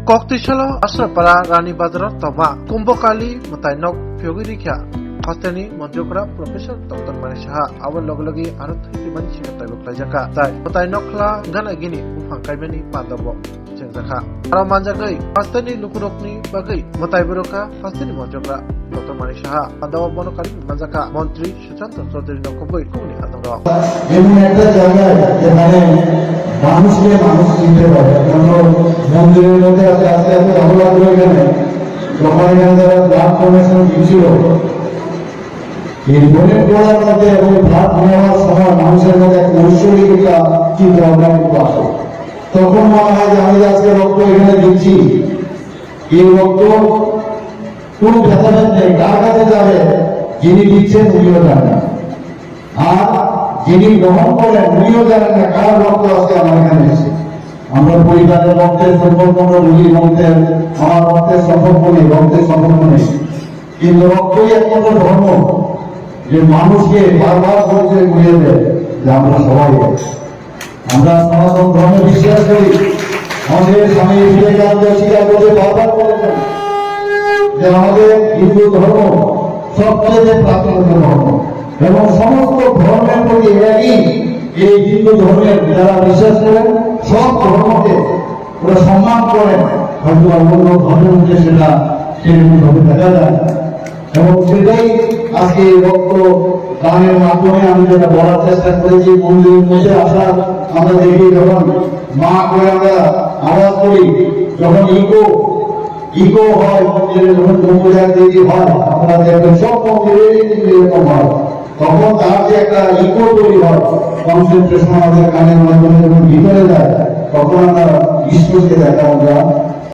Koktisalo Asrapara Rani Badra Toma Kumbokali Matainok Pyogirikya Hosteni Monjokra Professor Dr. Manisha Awal Logologi Arut Himani Shikatai Buklajaka Tai Matainokla Gana Gini Ufangkaimani Pandabo Jengzaka Aramanjagai Hosteni Lukurokni Bagai Mataiburoka Hosteni Monjokra Dr. Manisha Pandabo Monokali Manjaka Montri Suchanta Sodri Nokoboi Kuni Adoro এমন একটা জায়গায় যেখানে মানুষকে মানুষ চিনতে পারে মন্দিরের মধ্যে আস্তে আস্তে ঝামেলা হয়ে গেলে যখন এখানে যারা ব্লাড ডোনেশন দিচ্ছিল এই ডোনেট করার মধ্যে এবং ব্লাড নেওয়ার সময় মানুষের মধ্যে এক ঐশ্বরিকতা চিন্তা ভাবনা কিন্তু আসে তখন মনে হয় যে আমি আজকে রক্ত এখানে দিচ্ছি এই রক্ত কোনো ভেদাভেদ নেই কার কাছে যাবে যিনি দিচ্ছেন উনিও জানেন আর যিনি গ্রহণ করেন উনিও জানেন না কার রক্ত আজকে আমার এখানে এসে আমরা পরিবারের রক্তের সম্পর্ক আমরা বুঝি রক্তের আমার রক্তের সম্পর্ক নেই রক্তের সম্পর্ক নেই কিন্তু রক্তই একমাত্র ধর্ম যে মানুষকে বারবার পরিচয় বুঝিয়ে দেয় যে আমরা সবাই আমরা সনাতন ধর্মে বিশ্বাস করি আমাদের স্বামী বিবেকানন্দ স্বীকার করতে বারবার বলেছেন যে আমাদের হিন্দু ধর্ম সবচেয়ে প্রাচীন ধর্ম এবং সমস্ত ধর্মের প্রতি একই এই হিন্দু ধর্মের যারা বিশ্বাস করেন সব ধর্মকে ওরা সম্মান করেন হয়তো অন্য ধর্মের মধ্যে সেটা সেরকমভাবে দেখা যায় এবং সেটাই আজকে রক্ত দানের মাধ্যমে আমি যেটা বলার চেষ্টা করেছি মন্দিরের মধ্যে আসা আমরা দেখি যখন মা করে আমরা আওয়াজ করি যখন ইকো হয় মন্দিরে যখন জমুজার দেরি হয় আমরা দেখবেন সব মন্দিরেরই কিন্তু এরকম হয় তখন তার যে একটা ইকো তৈরি হয় কনসেন্ট্রেশন আমাদের কানের মাধ্যমে যখন ভিতরে যায় তখন আমরা ঈশ্বরকে দেখা আমরা